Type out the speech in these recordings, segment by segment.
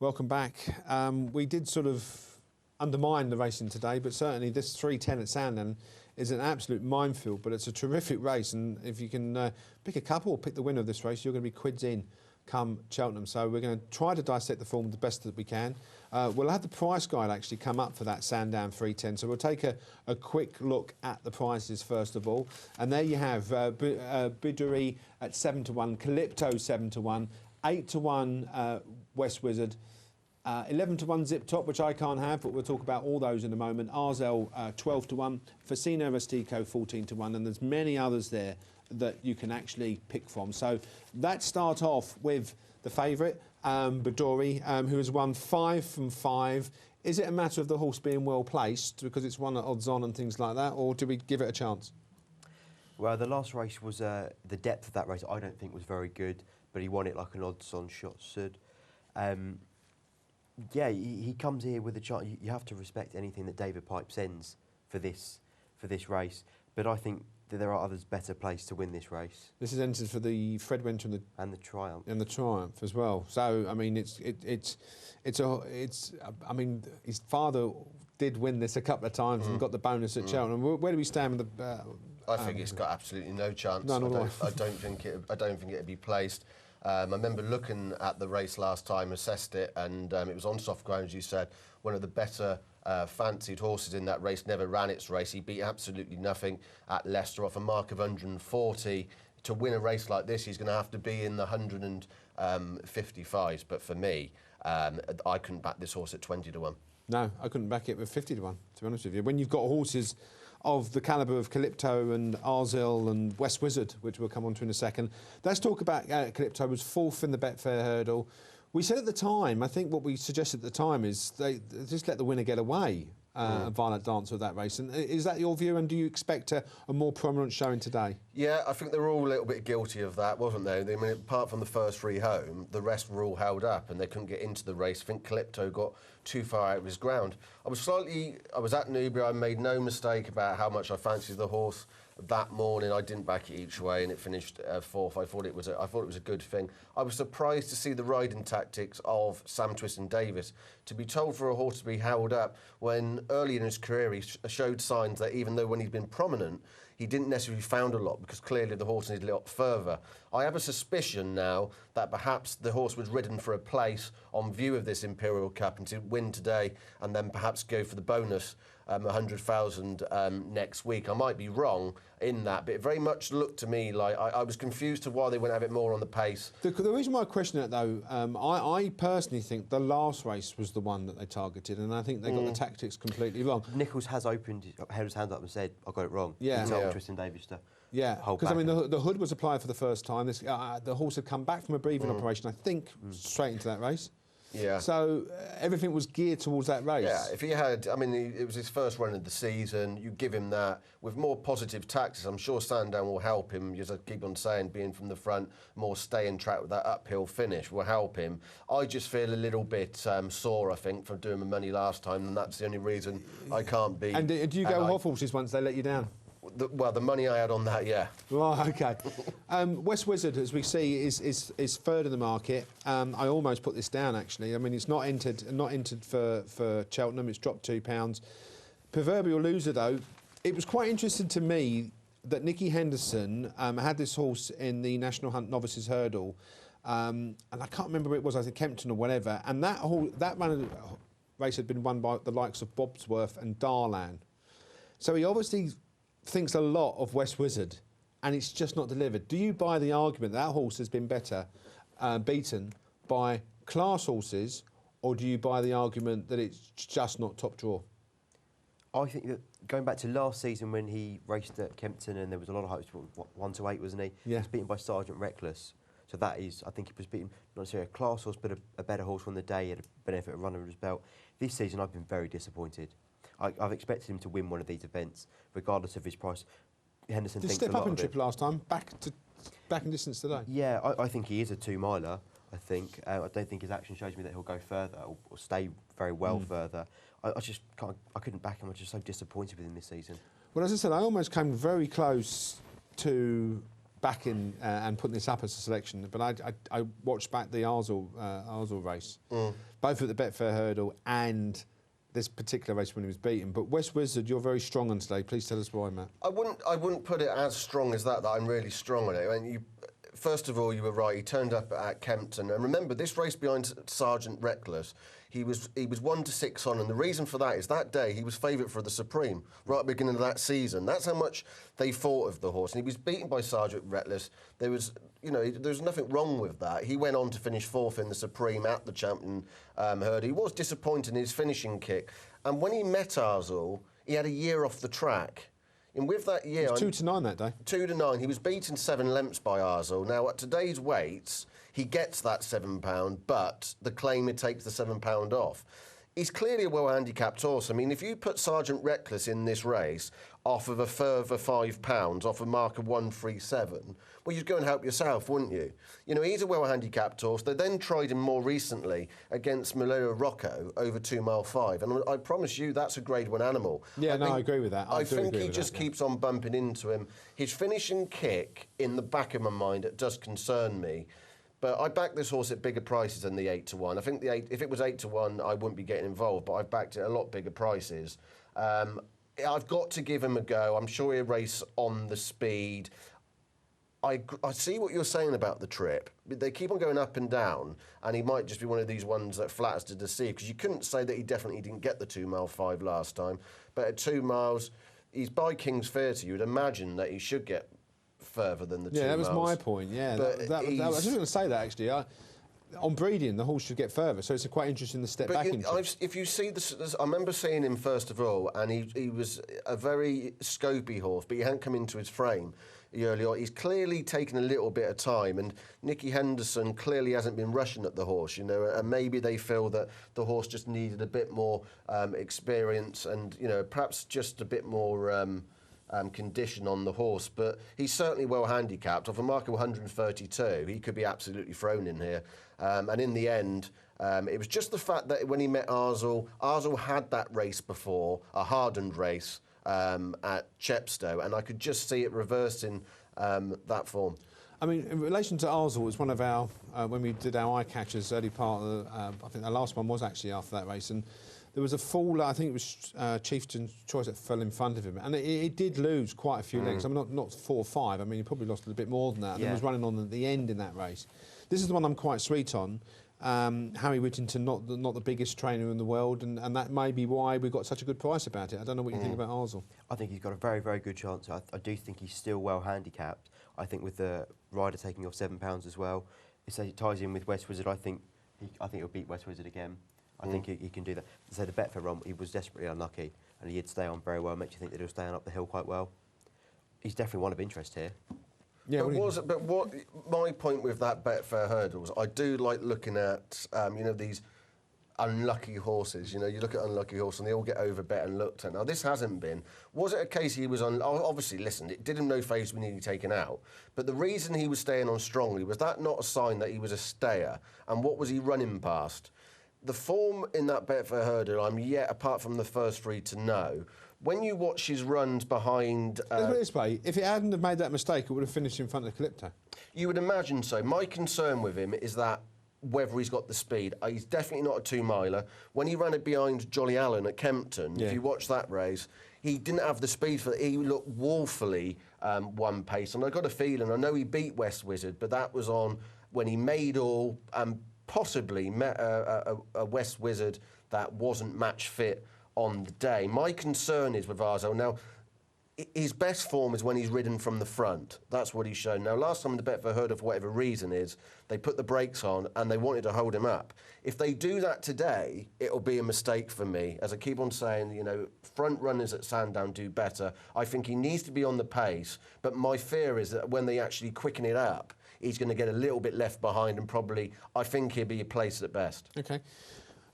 Welcome back. We did sort of undermine the racing today, but certainly this 3:10 at Sandown is an absolute minefield, but it's a terrific race, and if you can pick a couple or pick the winner of this race, you're going to be quids in come Cheltenham. So we're going to try to dissect the form the best that we can. We'll have the price guide actually come up for that Sandown 3:10, so we'll take a quick look at the prices first of all. And there you have Bidourey at 7-1, Calipto 7-1, 8-1 West Wizard, 11-1 Zip Top, which I can't have, but we'll talk about all those in a moment. Arzel 12-1, Facino Rustico 14-1, and there's many others there that you can actually pick from. So let's start off with the favourite, Bidourey, who has won 5 from 5. Is it a matter of the horse being well placed because it's won at odds on and things like that, or do we give it a chance? Well, the last race was the depth of that race. I don't think was very good, but he won it like an odds-on shot should. Yeah, he comes here with a chance. You have to respect anything that David Pipe sends for this race. But I think that there are others better placed to win this race. This is entered for the Fred Winter and the Triumph. And the Triumph as well. So I mean, I mean, his father did win this a couple of times and got the bonus at Cheltenham. Where do we stand with the? I think it's got absolutely no chance. No, I don't think it'd be placed. I remember looking at the race last time, assessed it, and it was on soft ground, as you said. One of the better fancied horses in that race, never ran its race. He beat absolutely nothing at Leicester off a mark of 140. To win a race like this, he's going to have to be in the 155s. But for me, I couldn't back this horse at 20-1. No, I couldn't back it with 50-1, to be honest with you. When you've got horses of the calibre of Calipto and Arzel and West Wizard, which we'll come on to in a second. Let's talk about Calipto. Was 4th in the Betfair hurdle. We said at the time, I think what we suggested at the time is they just let the winner get away, a violent dance of that race. And is that your view, and do you expect a more prominent showing today? Yeah, I think they were all a little bit guilty of that, wasn't they? I mean, apart from the first 3 home, the rest were all held up and they couldn't get into the race. I think Calipto got too far out of his ground. I was at Newbury, I made no mistake about how much I fancied the horse that morning. I didn't back it each way and it finished 4th. I thought it was a good thing. I was surprised to see the riding tactics of Sam Twiston-Davies. To be told for a horse to be held up when early in his career he showed signs that even though when he's been prominent, he didn't necessarily found a lot because clearly the horse needed a lot further. I have a suspicion now that perhaps the horse was ridden for a place on view of this Imperial Cup and to win today and then perhaps go for the bonus 100,000 next week. I might be wrong in that, but it very much looked to me like I was confused to why they wouldn't have it more on the pace. The reason why I question it though, I personally think the last race was the one that they targeted, and I think they got the tactics completely wrong. Nichols has held his hand up and said, I got it wrong. Yeah. He told Twiston-Davies to hold because I back. mean the hood was applied for the first time. The horse had come back from a breathing operation, I think, straight into that race. Yeah. So everything was geared towards that race. Yeah, if he had, I mean, it was his first run of the season. You give him that with more positive tactics. I'm sure Sandown will help him. As I keep on saying, being from the front, more stay in track with that uphill finish will help him. I just feel a little bit sore, I think, from doing my money last time, and that's the only reason I can't be. And do you go off horses once they let you down? Well, the money I had on that, yeah. Right, okay. West Wizard, as we see, is 3rd in the market. I almost put this down, actually. I mean, it's not entered for Cheltenham. It's dropped £2. Proverbial loser, though. It was quite interesting to me that Nicky Henderson had this horse in the National Hunt Novices Hurdle, and I can't remember where it was. I think Kempton or whatever. And that race had been won by the likes of Bobsworth and Darlan. So he obviously thinks a lot of West Wizard, and it's just not delivered. Do you buy the argument that horse has been beaten by class horses, or do you buy the argument that it's just not top draw? I think that going back to last season when he raced at Kempton and there was a lot of hopes, 1-8, wasn't he? Yeah. He was beaten by Sergeant Reckless. So that is, I think he was beaten, not necessarily a class horse, but a better horse on the day. He had a benefit of runner under his belt. This season, I've been very disappointed. I've expected him to win one of these events, regardless of his price. Henderson thinks a lot of it. Did step up in trip last time, back in distance today. Yeah, I think he is a 2-miler. I think I don't think his action shows me that he'll go further or stay very well further. I just can't. I couldn't back him. I'm just so disappointed with him this season. Well, as I said, I almost came very close to backing and putting this up as a selection, but I watched back the Arsel race, both at the Betfair Hurdle and this particular race when he was beaten. But West Wizard, you're very strong on today. Please tell us why, Matt. I wouldn't put it as strong as that I'm really strong on it. I mean, first of all, you were right. He turned up at Kempton, and remember this race behind Sergeant Reckless. He was 1-6 on, and the reason for that is that day he was favourite for the Supreme right at the beginning of that season. That's how much they thought of the horse, and he was beaten by Sergeant Reckless. There was nothing wrong with that. He went on to finish 4th in the Supreme at the Champion Hurdle. He was disappointed in his finishing kick, and when he met Arsel, he had a year off the track. And with that year, it was 2-9 that day. 2-9. He was beaten 7 lengths by Arsel. Now at today's weights, he gets that £7, but the claim it takes the £7 off. He's clearly a well-handicapped horse. I mean, if you put Sergeant Reckless in this race off of a further £5, off a mark of 137, well, you'd go and help yourself, wouldn't you? You know, he's a well-handicapped horse. They then tried him more recently against Malero Rocco over 2 mile 5, and I promise you that's a Grade 1 animal. Yeah, I agree with that. I think he just keeps on bumping into him. His finishing kick, in the back of my mind, it does concern me. But I backed this horse at bigger prices than the 8-1. I think if it was 8-1, I wouldn't be getting involved, but I've backed it at a lot bigger prices. I've got to give him a go. I'm sure he'll race on the speed. I see what you're saying about the trip. They keep on going up and down, and he might just be one of these ones that flatters to deceive, because you couldn't say that he definitely didn't get the 2 mile 5 last time. But at 2 miles, he's by King's Theatre. You would imagine that he should get further than the 2 miles. Yeah, that was my point, yeah. I was just going to say that, actually. On breeding, the horse should get further, so it's quite interesting to step back into. If you see this, I remember seeing him first of all, and he was a very scopy horse, but he hadn't come into his frame early on. He's clearly taken a little bit of time, and Nicky Henderson clearly hasn't been rushing at the horse, you know, and maybe they feel that the horse just needed a bit more experience and, you know, perhaps just a bit more condition on the horse, but he's certainly well handicapped. Off a mark of 132, he could be absolutely thrown in here. And in the end, it was just the fact that when he met Arsel had that race before, a hardened race at Chepstow, and I could just see it reversing that form. I mean, in relation to Arsel, it was one of our, when we did our eye catchers, early part of the, I think the last one was actually after that race, and there was a fall, I think it was Chieftain's Choice that fell in front of him, and it did lose quite a few lengths. I mean, not 4 or 5. I mean, he probably lost a little bit more than that. And he was running on at the end in that race. This is the one I'm quite sweet on. Harry Whittington, not the biggest trainer in the world, and that may be why we got such a good price about it. I don't know what you think about Arsel. I think he's got a very, very good chance. I do think he's still well handicapped. I think with the rider taking off £7 as well, it ties in with West Wizard. I think he'll beat West Wizard again. I think he can do that. So the Betfair run, he was desperately unlucky, and he did stay on very well. Makes you think that he'll stay on up the hill quite well. He's definitely one of interest here. Yeah, but what my point with that Betfair hurdles, I do like looking at these unlucky horses. You know, you look at unlucky horses and they all get over bet and looked at. Now this hasn't been. Was it a case he was on? Obviously, listen, it did him no favours when he needed taken out. But the reason he was staying on strongly, was that not a sign that he was a stayer? And what was he running past? The form in that Betfair hurdle, I'm yet, apart from the first 3, to know. When you watch his runs behind... Let's put it this way, if it hadn't have made that mistake, it would have finished in front of Calipto. You would imagine so. My concern with him is that whether he's got the speed. He's definitely not a 2-miler. When he ran it behind Jolly Allen at Kempton, if you watch that race, he didn't have the speed for it. He looked woefully one pace. And I got a feeling, I know he beat West Wizard, but that was on when he made all... possibly met a West Wizard that wasn't match fit on the day. My concern is with Arsel. Now, his best form is when he's ridden from the front. That's what he's shown. Now, last time the Betfair Hurdle, for whatever reason is, they put the brakes on and they wanted to hold him up. If they do that today, it'll be a mistake for me. As I keep on saying, you know, front runners at Sandown do better. I think he needs to be on the pace, but my fear is that when they actually quicken it up, he's going to get a little bit left behind and probably, I think he'll be placed at best. OK.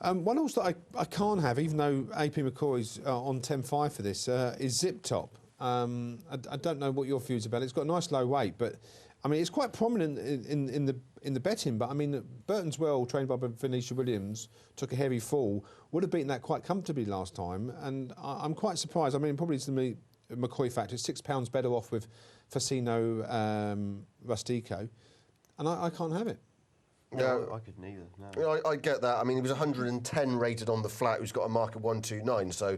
One horse that I can't have, even though AP McCoy's on 10.5 for this, is Zip Top. I don't know what your views about it. It's got a nice low weight, but I mean, it's quite prominent in the betting. But I mean, Burton's Well, trained by Venetia Williams, took a heavy fall. Would have beaten that quite comfortably last time, and I'm quite surprised. I mean, probably to me, McCoy factor. £6 better off with Fascino Rustico, and I can't have it. No, I couldn't either. No. You know, I get that. I mean, he was 110 rated on the flat, who's got a mark of 129, so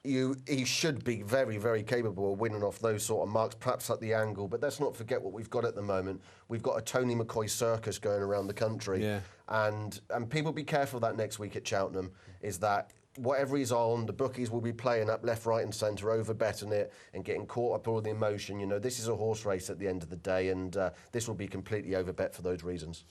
he should be very, very capable of winning off those sort of marks, perhaps at the angle. But let's not forget what we've got at the moment. We've got a Tony McCoy circus going around the country. Yeah. And people be careful that next week at Cheltenham is that whatever he's on, the bookies will be playing up left, right and centre, over-betting it and getting caught up all the emotion. You know, this is a horse race at the end of the day, and this will be completely over-bet for those reasons.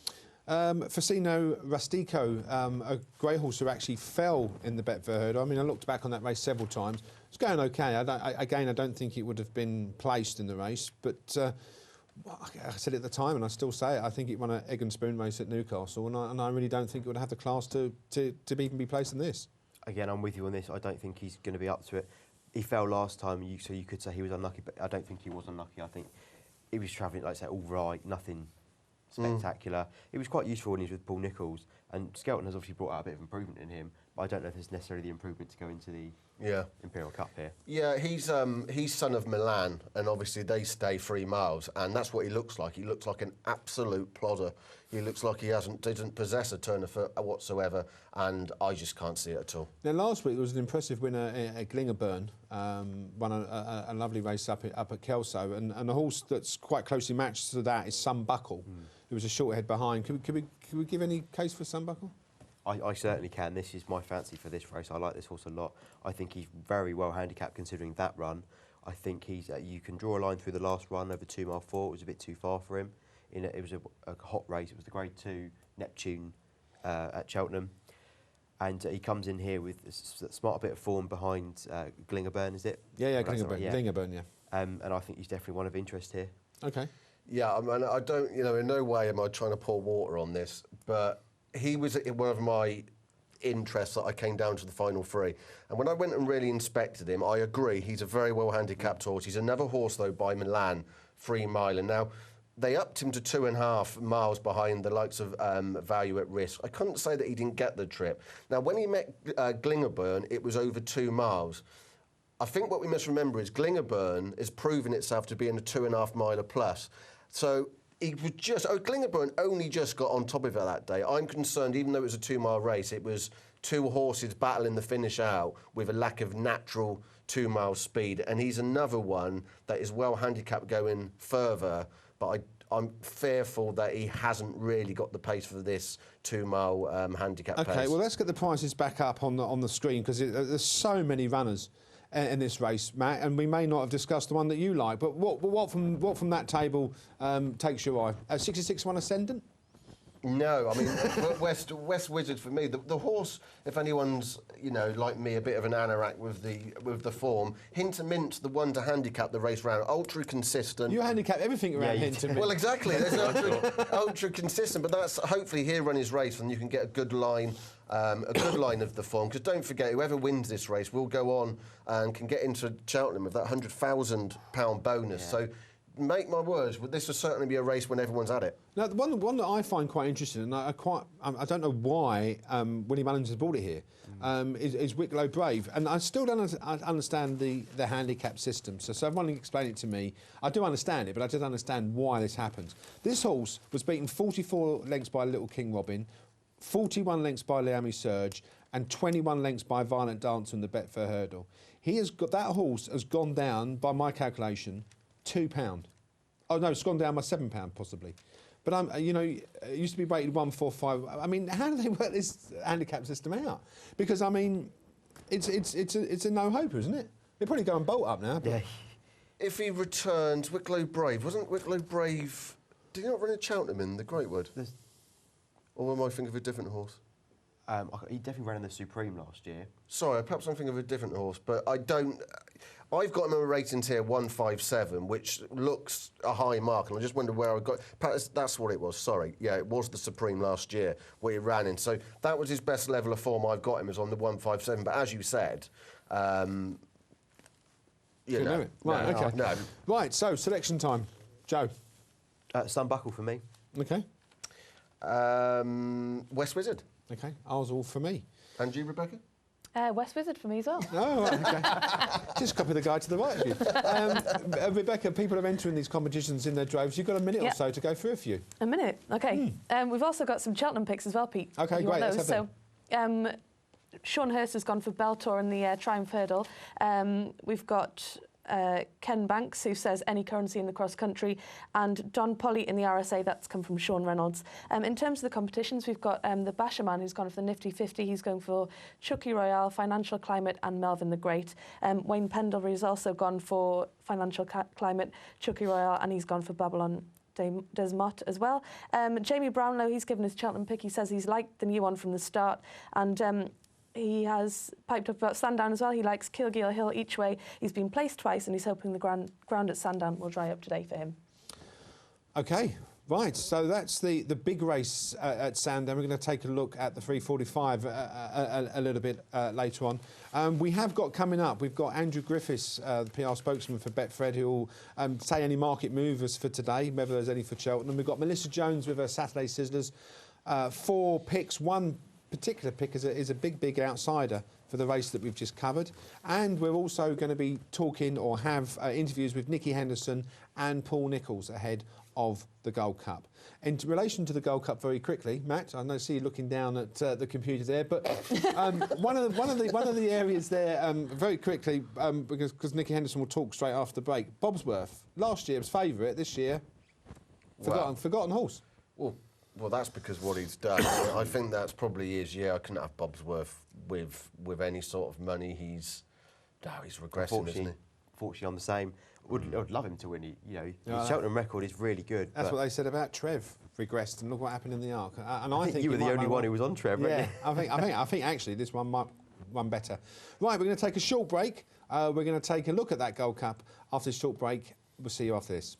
Fascino Rustico, a grey horse who actually fell in the Betfair Hurdle. I mean, I looked back on that race several times. It's going okay. I don't think it would have been placed in the race, but I said it at the time, and I still say it. I think it won an egg and spoon race at Newcastle, and I really don't think it would have the class to even be placed in this. Again, I'm with you on this. I don't think he's going to be up to it. He fell last time, so you could say he was unlucky, but I don't think he was unlucky. I think he was travelling, like I say, all right, nothing spectacular. It was quite useful when he was with Paul Nicholls, and Skelton has obviously brought out a bit of improvement in him, but I don't know if there's necessarily the improvement to go into the Imperial Cup here. Yeah, he's son of Milan, and obviously they stay 3 miles, and that's what he looks like. He looks like an absolute plodder. He looks like he doesn't possess a turn of foot whatsoever, and I just can't see it at all. Now, last week there was an impressive winner at Glingerburn, won a lovely race up at Kelso, and a horse that's quite closely matched to that is Sunbuckle, who was a short head behind. Could we give any case for Sunbuckle? I certainly can. This is my fancy for this race. I like this horse a lot. I think he's very well handicapped considering that run. I think he's. You can draw a line through the last run over 2 mile 4. It was a bit too far for him. It was a hot race. It was the Grade 2 Neptune at Cheltenham, and he comes in here with a smart bit of form behind Glingerburn. Is it? Yeah, Glingerburn. Yeah. Glingerburn, yeah. And I think he's definitely one of interest here. Okay. Yeah, I mean, I don't. You know, in no way am I trying to pour water on this, but he was one of my interests that I came down to the final 3. And when I went and really inspected him, I agree, he's a very well handicapped horse. He's another horse, though, by Milan, 3 mile. And now, they upped him to 2.5 miles behind the likes of Value at Risk. I couldn't say that he didn't get the trip. Now, when he met Glingerburn, it was over 2 miles. I think what we must remember is Glingerburn is proving itself to be in a 2.5 miler plus. So he was Glingerburn only just got on top of it that day. I'm concerned, even though it was a 2 mile race, it was 2 horses battling the finish out with a lack of natural 2 mile speed. And he's another one that is well handicapped going further, but I'm fearful that he hasn't really got the pace for this 2 mile handicap pace. Okay, well, let's get the prices back up on the screen, because there's so many runners in this race, Matt, and we may not have discussed the one that you like, but what from that table takes your eye? 66-1 Ascendant? No, I mean, West Wizard for me. The horse, if anyone's, you know, like me, a bit of an anorak with the form, Hinter Mint, the one to handicap the race round, ultra consistent. You handicap everything around Hinter Mint. Well, exactly. There's ultra consistent, but that's hopefully he'll run his race and you can get a good line of the form. Because don't forget, whoever wins this race will go on and can get into Cheltenham with that £100,000 bonus. Yeah. So, make my words, but this will certainly be a race when everyone's at it. Now, the one that I find quite interesting, and I don't know why Willie Mullins has brought it here, is Wicklow Brave. And I still don't understand the handicap system. So someone explain it to me. I do understand it, but I don't understand why this happens. This horse was beaten 44 lengths by Little King Robin, 41 lengths by Liami Surge, and 21 lengths by Violent Dancer in the Betfair Hurdle. That horse has gone down, by my calculation, £2. Oh no, it's gone down by £7 possibly. But you know, it used to be rated 145. I mean, how do they work this handicap system out? Because I mean, it's a no-hoper, isn't it? They're probably going bolt up now. Yeah. If he returns, Wicklow Brave, wasn't Wicklow Brave? Did he not run a Cheltenham in the Greatwood? Or am I thinking of a different horse? He definitely ran in the Supreme last year. Sorry, perhaps I'm thinking of a different horse, but I don't. I've got him in a rating tier 157, which looks a high mark, and I just wonder where I got. Perhaps that's what it was. Sorry, yeah, it was the Supreme last year where he ran in. So that was his best level of form. I've got him as on the 157. But as you said, Right. Okay. No. Right. So selection time, Joe. Sunbuckle for me. Okay. West Wizard. Okay. Ours all for me. And you, Rebecca? West Wizard for me as well. Oh, right, okay. Just copy the guy to the right of you. Rebecca, people are entering these competitions in their droves. You've got a minute or so to go through a few. A minute, OK. We've also got some Cheltenham picks as well, Pete. OK, great. Let's have so, Sean Hurst has gone for Beltor in the Triumph Hurdle. We've got Ken Banks, who says any currency in the cross-country, and Don Polly in the RSA. That's come from Sean Reynolds. In terms of the competitions, we've got the Basherman, who's gone for the Nifty 50. He's going for Chucky Royale, Financial Climate and Melvin the Great. Wayne Pendlebury has also gone for Financial Climate, Chucky Royale, and he's gone for Babylon Des Mottes as well. Jamie Brownlow, he's given his Cheltenham pick. He says he's liked the new one from the start, and he has piped up about Sandown as well. He likes Kilgeel Hill each way. He's been placed twice, and he's hoping the ground at Sandown will dry up today for him. OK, right. So that's the big race at Sandown. We're going to take a look at the 345 a little bit later on. We have got coming up, we've got Andrew Griffiths, the PR spokesman for Betfred, who will say any market movers for today, whether there's any for Cheltenham. We've got Melissa Jones with her Saturday Sizzlers. 4 picks, one particular pick is a big outsider for the race that we've just covered, and we're also going to be talking or have interviews with Nicky Henderson and Paul Nicholls ahead of the Gold Cup. In relation to the Gold Cup, very quickly, Matt, I see you looking down at the computer there, but one of the areas there, very quickly, because Nicky Henderson will talk straight after the break. Bobsworth, last year's favourite, this year, forgotten horse. Well, that's because what he's done. I think that's probably his year. I couldn't have Bobsworth with any sort of money. He's regressing, isn't he? Fortunately, I'm the same. I'd love him to win. His Cheltenham record is really good. That's what they said about Trev. Regressed, and look what happened in the Arc. And I think you were the only one who was on Trev. Yeah, I think actually this one might one better. Right, we're going to take a short break. We're going to take a look at that Gold Cup after this short break. We'll see you after this.